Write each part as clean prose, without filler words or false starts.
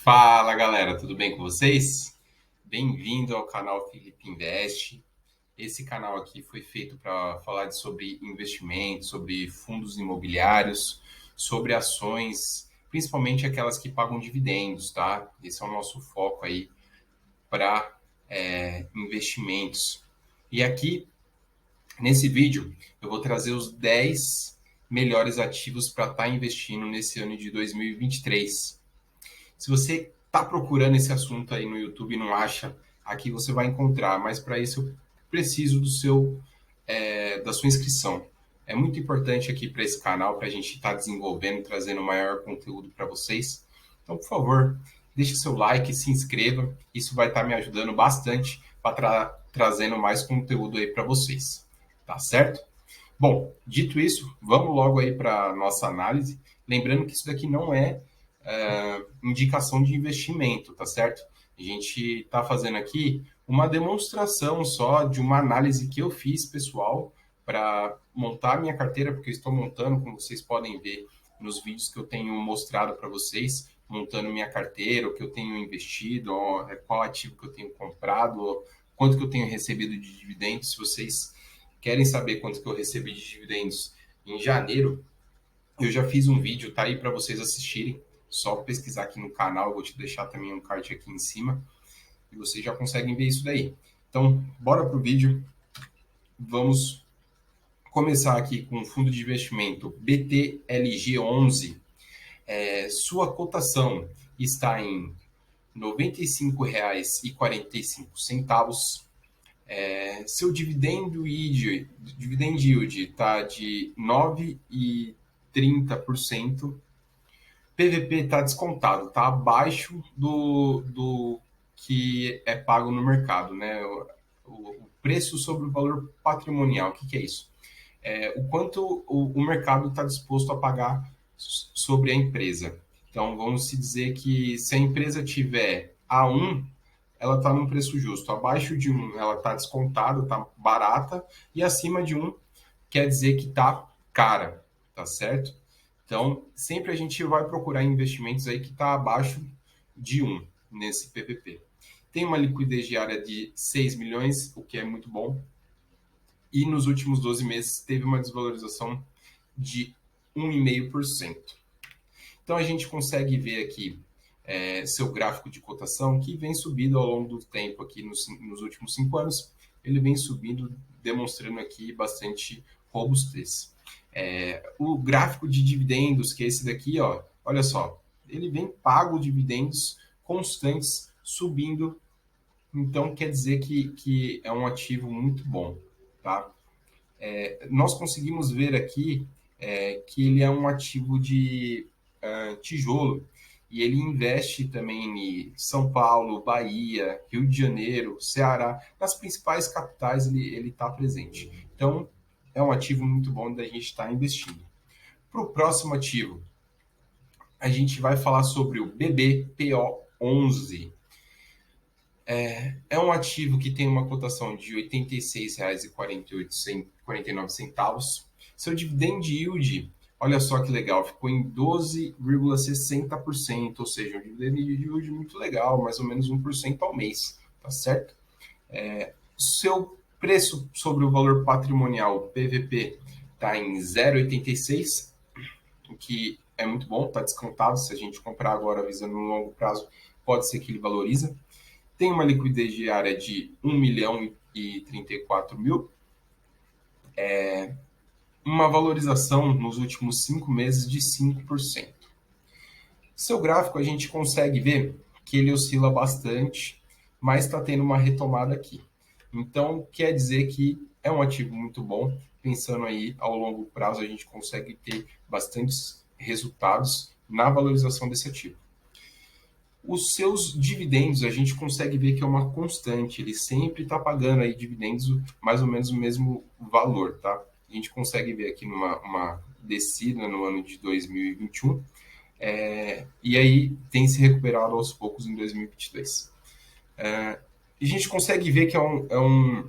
Fala galera, tudo bem com vocês? Bem-vindo ao canal Felipe Invest. Esse canal aqui foi feito para falar sobre investimentos, sobre fundos imobiliários, sobre ações, principalmente aquelas que pagam dividendos, tá? Esse é o nosso foco aí para investimentos. E aqui, nesse vídeo, eu vou trazer os 10 melhores ativos para estar investindo nesse ano de 2023. Se você está procurando esse assunto aí no YouTube e não acha, aqui você vai encontrar, mas para isso eu preciso da sua inscrição. É muito importante aqui para esse canal, para a gente estar desenvolvendo, trazendo maior conteúdo para vocês. Então, por favor, deixe seu like, se inscreva, isso vai estar me ajudando bastante para trazendo mais conteúdo aí para vocês, tá certo? Bom, dito isso, vamos logo aí para a nossa análise. Lembrando que isso daqui não é indicação de investimento, tá certo? A gente está fazendo aqui uma demonstração só de uma análise que eu fiz, pessoal, para montar a minha carteira, porque eu estou montando, como vocês podem ver nos vídeos que eu tenho mostrado para vocês, montando minha carteira, o que eu tenho investido, qual ativo que eu tenho comprado, quanto que eu tenho recebido de dividendos. Se vocês querem saber quanto que eu recebi de dividendos em janeiro, eu já fiz um vídeo, tá aí para vocês assistirem. Só pesquisar aqui no canal, eu vou te deixar também um card aqui em cima e vocês já conseguem ver isso daí. Então, bora pro vídeo. Vamos começar aqui com o fundo de investimento BTLG11. Sua cotação está em R$ 95,45. Seu dividend yield está de 9,30%. PVP está descontado, está abaixo do que é pago no mercado, né? O preço sobre o valor patrimonial, o que é isso? O quanto o mercado está disposto a pagar sobre a empresa. Então, vamos se dizer que se a empresa tiver A1, ela está num preço justo. Abaixo de 1, ela está descontada, está barata, e acima de 1, quer dizer que está cara, tá certo? Então, sempre a gente vai procurar investimentos aí que está abaixo de 1 nesse PVP. Tem uma liquidez diária de 6 milhões, o que é muito bom. E nos últimos 12 meses teve uma desvalorização de 1,5%. Então, a gente consegue ver aqui seu gráfico de cotação que vem subindo ao longo do tempo aqui nos últimos 5 anos. Ele vem subindo, demonstrando aqui bastante robustez. O gráfico de dividendos, que é esse daqui, ó, olha só, ele vem pago dividendos constantes subindo, então quer dizer que é um ativo muito bom, tá? Nós conseguimos ver aqui que ele é um ativo de tijolo e ele investe também em São Paulo, Bahia, Rio de Janeiro, Ceará, nas principais capitais ele está presente. Então, é um ativo muito bom da gente estar investindo. Para o próximo ativo, a gente vai falar sobre o BBPO11. É um ativo que tem uma cotação de R$ 86,49. Seu dividend yield, olha só que legal, ficou em 12,60%, ou seja, um dividend yield muito legal, mais ou menos 1% ao mês, tá certo? Seu preço sobre o valor patrimonial, PVP, está em 0,86, o que é muito bom, está descontado. Se a gente comprar agora visando no longo prazo, pode ser que ele valoriza. Tem uma liquidez diária de 1 milhão e 34 mil. Uma valorização nos últimos 5 meses de 5%. Seu gráfico a gente consegue ver que ele oscila bastante, mas está tendo uma retomada aqui. Então, quer dizer que é um ativo muito bom. Pensando aí ao longo prazo, a gente consegue ter bastantes resultados na valorização desse ativo. Os seus dividendos, a gente consegue ver que é uma constante. Ele sempre está pagando aí dividendos mais ou menos o mesmo valor, tá? A gente consegue ver aqui uma descida no ano de 2021. E aí tem se recuperado aos poucos em 2022. A gente consegue ver que é um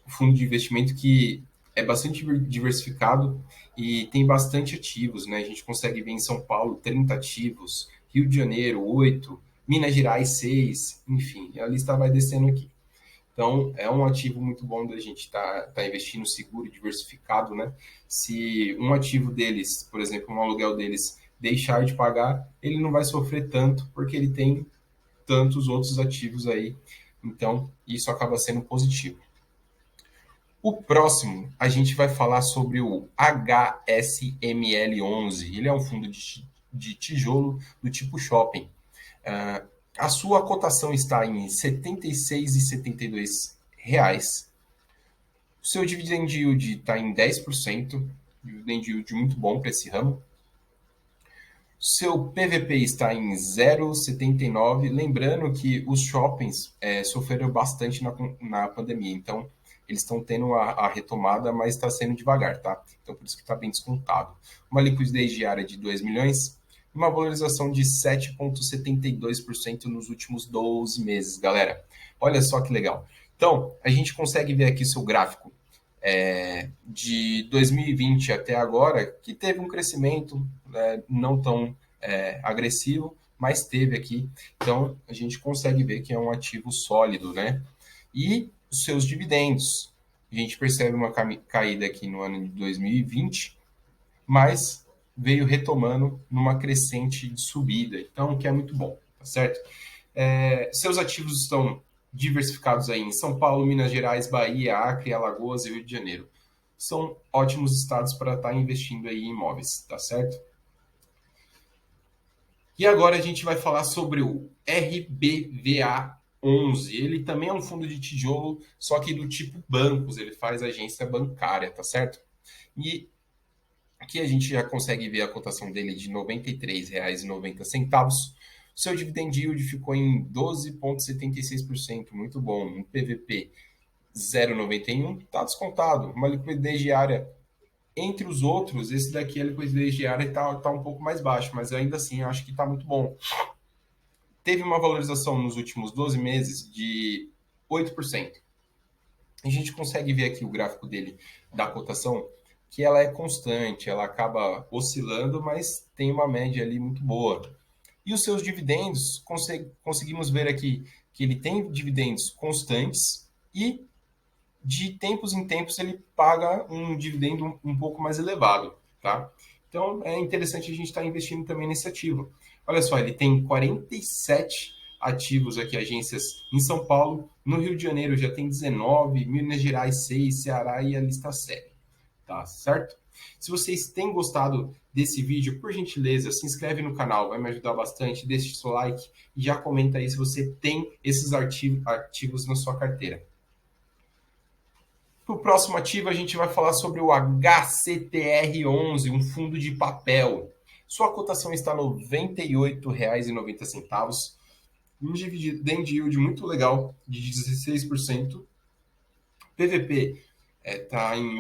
fundo de investimento que é bastante diversificado e tem bastante ativos, né? A gente consegue ver em São Paulo 30 ativos, Rio de Janeiro, 8, Minas Gerais, 6, enfim, a lista vai descendo aqui. Então, é um ativo muito bom da gente tá investindo seguro, diversificado, né? Se um ativo deles, por exemplo, um aluguel deles, deixar de pagar, ele não vai sofrer tanto, porque ele tem tantos outros ativos aí. Então, isso acaba sendo positivo. O próximo, a gente vai falar sobre o HSML11. Ele é um fundo de tijolo do tipo shopping. A sua cotação está em R$ 76,72. O seu dividend yield está em 10%, dividend yield muito bom para esse ramo. Seu PVP está em 0,79. Lembrando que os shoppings sofreram bastante na pandemia, então eles estão tendo a retomada, mas está sendo devagar, tá? Então por isso que está bem descontado. Uma liquidez diária de 2 milhões, uma valorização de 7,72% nos últimos 12 meses, galera. Olha só que legal. Então, a gente consegue ver aqui seu gráfico de 2020 até agora, que teve um crescimento não tão agressivo, mas teve aqui. Então, a gente consegue ver que é um ativo sólido, né? E os seus dividendos. A gente percebe uma caída aqui no ano de 2020, mas veio retomando numa crescente de subida. Então, que é muito bom, tá certo? Seus ativos estão diversificados aí em São Paulo, Minas Gerais, Bahia, Acre, Alagoas e Rio de Janeiro. São ótimos estados para estar investindo aí em imóveis, tá certo? E agora a gente vai falar sobre o RBVA11. Ele também é um fundo de tijolo, só que do tipo bancos, ele faz agência bancária, tá certo? E aqui a gente já consegue ver a cotação dele de R$ 93,90. Seu dividend yield ficou em 12,76%, muito bom. Um PVP 0,91, está descontado. Uma liquidez diária entre os outros, esse daqui a liquidez diária está um pouco mais baixo, mas ainda assim eu acho que está muito bom. Teve uma valorização nos últimos 12 meses de 8%. A gente consegue ver aqui o gráfico dele da cotação, que ela é constante, ela acaba oscilando, mas tem uma média ali muito boa. E os seus dividendos, conseguimos ver aqui que ele tem dividendos constantes e de tempos em tempos ele paga um dividendo um pouco mais elevado, tá? Então é interessante a gente estar investindo também nesse ativo. Olha só, ele tem 47 ativos aqui, agências em São Paulo, no Rio de Janeiro já tem 19, Minas Gerais 6, Ceará e a lista segue, tá certo? Se vocês têm gostado desse vídeo, por gentileza, se inscreve no canal, vai me ajudar bastante, deixe seu like e já comenta aí se você tem esses ativos na sua carteira. Para o próximo ativo, a gente vai falar sobre o HCTR11, um fundo de papel. Sua cotação está R$ 98,90. Um dividend yield muito legal, de 16%. PVP está em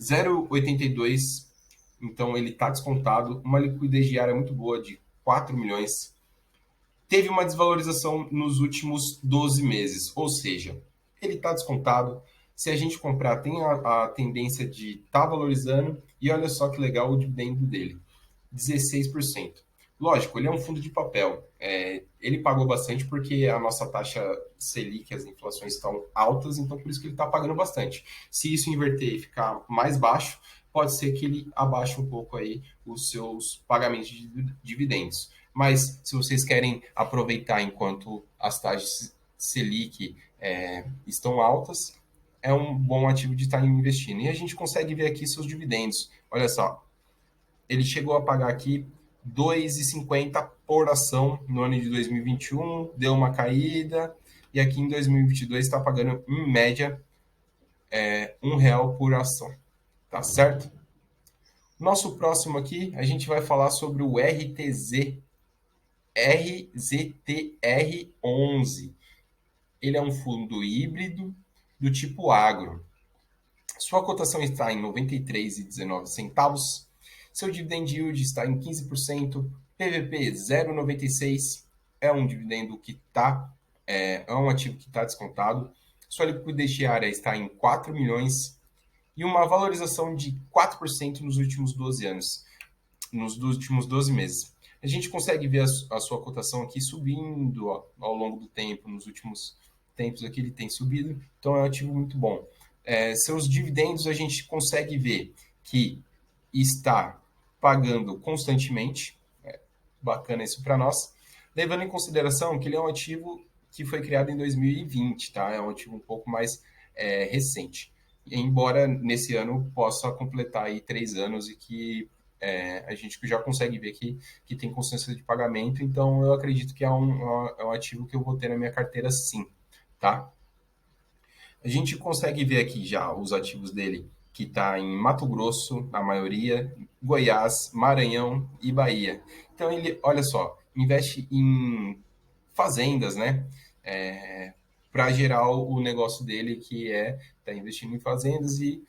0,82, então ele está descontado. Uma liquidez diária muito boa, de 4 milhões. Teve uma desvalorização nos últimos 12 meses, ou seja, ele está descontado. Se a gente comprar, tem a tendência de estar valorizando. E olha só que legal o dividendo dele, 16%. Lógico, ele é um fundo de papel. Ele pagou bastante porque a nossa taxa Selic, as inflações estão altas, então por isso que ele está pagando bastante. Se isso inverter e ficar mais baixo, pode ser que ele abaixe um pouco aí os seus pagamentos de dividendos. Mas se vocês querem aproveitar enquanto as taxas Selic estão altas, é um bom ativo de estar investindo. E a gente consegue ver aqui seus dividendos. Olha só, ele chegou a pagar aqui R$ 2,50 por ação no ano de 2021, deu uma caída, e aqui em 2022 está pagando, em média, R$ 1 por ação. Tá certo? Nosso próximo aqui, a gente vai falar sobre o RZTR11. Ele é um fundo híbrido do tipo agro. Sua cotação está em R$ 93,19. Seu dividend yield está em 15%. PVP 0,96. É um dividendo que é um ativo que está descontado. Sua liquidez diária está em 4 milhões e uma valorização de 4% nos últimos 12 anos, nos últimos 12 meses. A gente consegue ver a sua cotação aqui subindo ao longo do tempo, nos últimos tempos aqui ele tem subido, então é um ativo muito bom. Seus dividendos a gente consegue ver que está pagando constantemente, bacana isso para nós, levando em consideração que ele é um ativo que foi criado em 2020, tá? É um ativo um pouco mais recente. Embora nesse ano possa completar aí 3 anos e que a gente já consegue ver que tem constância de pagamento, então eu acredito que é um ativo que eu vou ter na minha carteira sim, tá? A gente consegue ver aqui já os ativos dele, que está em Mato Grosso, na maioria, Goiás, Maranhão e Bahia. Então ele, olha só, investe em fazendas, né? Para gerar o negócio dele, que tá investindo em fazendas e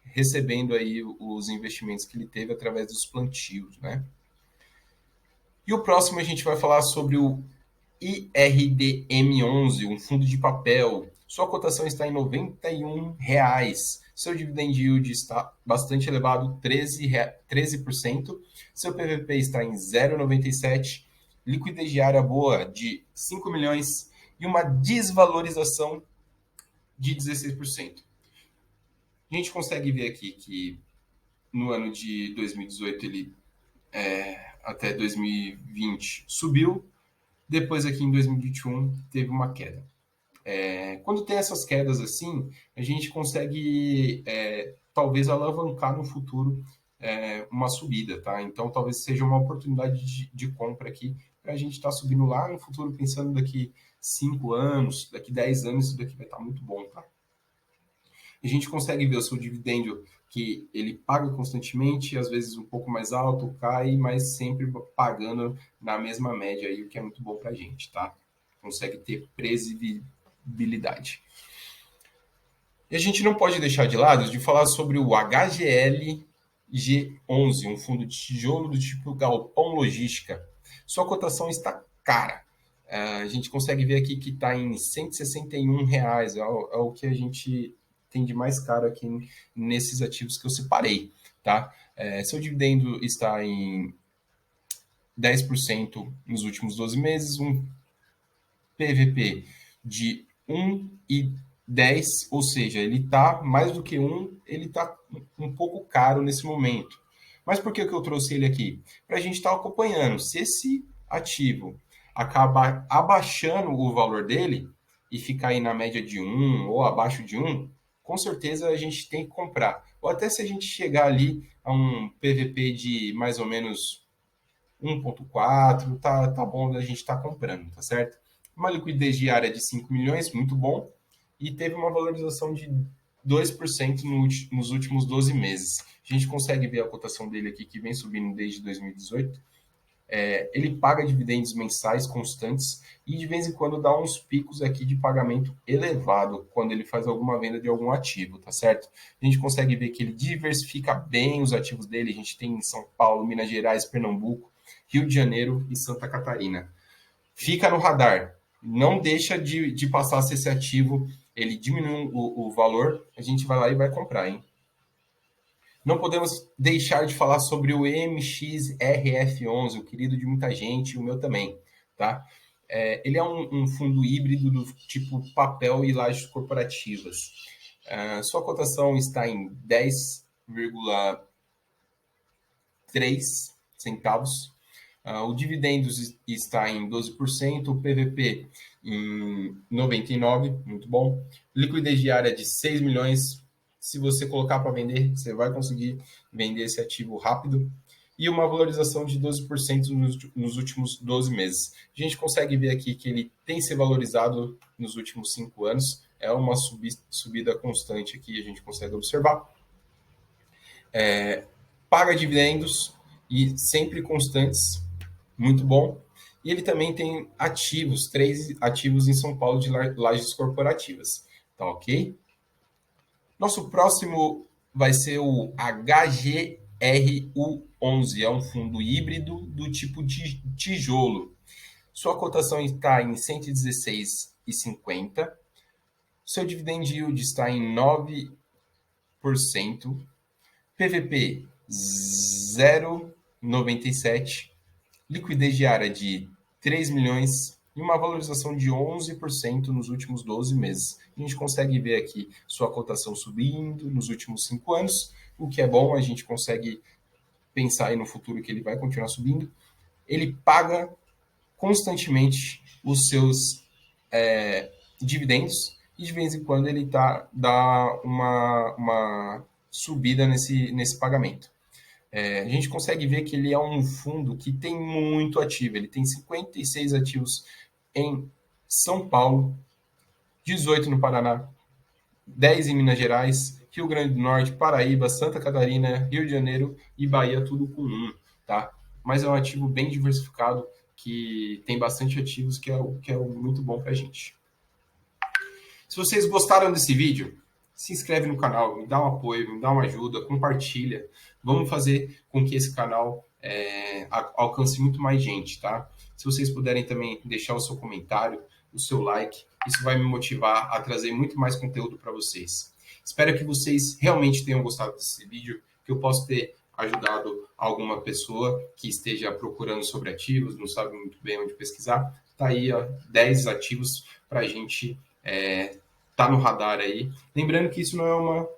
recebendo aí os investimentos que ele teve através dos plantios, né? E o próximo a gente vai falar sobre o IRDM11, um fundo de papel. Sua cotação está em R$ 91. Seu dividend yield está bastante elevado, 13%. Seu PVP está em 0,97. Liquidez diária boa de 5 milhões e uma desvalorização de 16%. A gente consegue ver aqui que no ano de 2018 ele até 2020 subiu, depois aqui em 2021 teve uma queda. Quando tem essas quedas assim, a gente consegue talvez alavancar no futuro uma subida, tá? Então talvez seja uma oportunidade de compra aqui para a gente estar subindo lá no futuro, pensando daqui 5 anos, daqui 10 anos, isso daqui vai estar muito bom, tá? A gente consegue ver o seu dividendo que ele paga constantemente, às vezes um pouco mais alto, cai, mas sempre pagando na mesma média aí, o que é muito bom para a gente, tá? Consegue ter previsibilidade. E a gente não pode deixar de lado de falar sobre o HGL G11, um fundo de tijolo do tipo galpão logística. Sua cotação está cara. A gente consegue ver aqui que está em R$ 161, é o que a gente tem de mais caro aqui nesses ativos que eu separei. Tá? Seu dividendo está em 10% nos últimos 12 meses, um PVP de 1,10, ou seja, ele está mais do que 1, ele está um pouco caro nesse momento. Mas por que eu trouxe ele aqui? Para a gente estar acompanhando. Se esse ativo acabar abaixando o valor dele e ficar aí na média de 1 ou abaixo de 1, com certeza a gente tem que comprar. Ou até se a gente chegar ali a um PVP de mais ou menos 1,4, tá bom a gente estar comprando, tá certo? Uma liquidez diária de 5 milhões, muito bom, e teve uma valorização de 2% nos últimos 12 meses. A gente consegue ver a cotação dele aqui, que vem subindo desde 2018. Ele paga dividendos mensais constantes e de vez em quando dá uns picos aqui de pagamento elevado quando ele faz alguma venda de algum ativo, tá certo? A gente consegue ver que ele diversifica bem os ativos dele. A gente tem em São Paulo, Minas Gerais, Pernambuco, Rio de Janeiro e Santa Catarina. Fica no radar. Não deixa de passar se esse ativo ele diminui o valor, a gente vai lá e vai comprar, hein? Não podemos deixar de falar sobre o MXRF11, o querido de muita gente, o meu também, tá? Ele é um fundo híbrido do tipo papel e lajes corporativas. Sua cotação está em 10,3 centavos. O dividendos está em 12%, o PVP em 99%, muito bom. Liquidez diária de 6 milhões. Se você colocar para vender, você vai conseguir vender esse ativo rápido. E uma valorização de 12% nos últimos 12 meses. A gente consegue ver aqui que ele tem se valorizado nos últimos 5 anos. É uma subida constante aqui, a gente consegue observar. Paga dividendos e sempre constantes, muito bom. E ele também tem ativos, 3 ativos em São Paulo de lajes corporativas. Tá ok? Nosso próximo vai ser o HGRU11, é um fundo híbrido do tipo de tijolo. Sua cotação está em 116,50. Seu dividend yield está em 9%. PVP 0,97. liquidez diária de 3 milhões e uma valorização de 11% nos últimos 12 meses. A gente consegue ver aqui sua cotação subindo nos últimos 5 anos, o que é bom, a gente consegue pensar aí no futuro que ele vai continuar subindo. Ele paga constantemente os seus dividendos e de vez em quando ele dá uma subida nesse pagamento. A gente consegue ver que ele é um fundo que tem muito ativo. Ele tem 56 ativos em São Paulo, 18 no Paraná, 10 em Minas Gerais, Rio Grande do Norte, Paraíba, Santa Catarina, Rio de Janeiro e Bahia, tudo com um, tá? Mas é um ativo bem diversificado que tem bastante ativos, que é muito bom para a gente. Se vocês gostaram desse vídeo, se inscreve no canal, me dá um apoio, me dá uma ajuda, compartilha. Vamos fazer com que esse canal alcance muito mais gente, tá? Se vocês puderem também deixar o seu comentário, o seu like, isso vai me motivar a trazer muito mais conteúdo para vocês. Espero que vocês realmente tenham gostado desse vídeo, que eu possa ter ajudado alguma pessoa que esteja procurando sobre ativos, não sabe muito bem onde pesquisar. Tá aí, ó, 10 ativos para a gente tá no radar aí. Lembrando que isso não é uma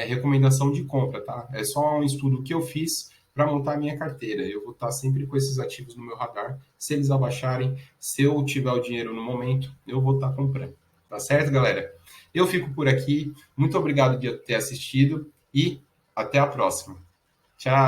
recomendação de compra, tá? É só um estudo que eu fiz para montar a minha carteira. Eu vou estar sempre com esses ativos no meu radar. Se eles abaixarem, se eu tiver o dinheiro no momento, eu vou estar comprando. Tá certo, galera? Eu fico por aqui. Muito obrigado de ter assistido e até a próxima. Tchau!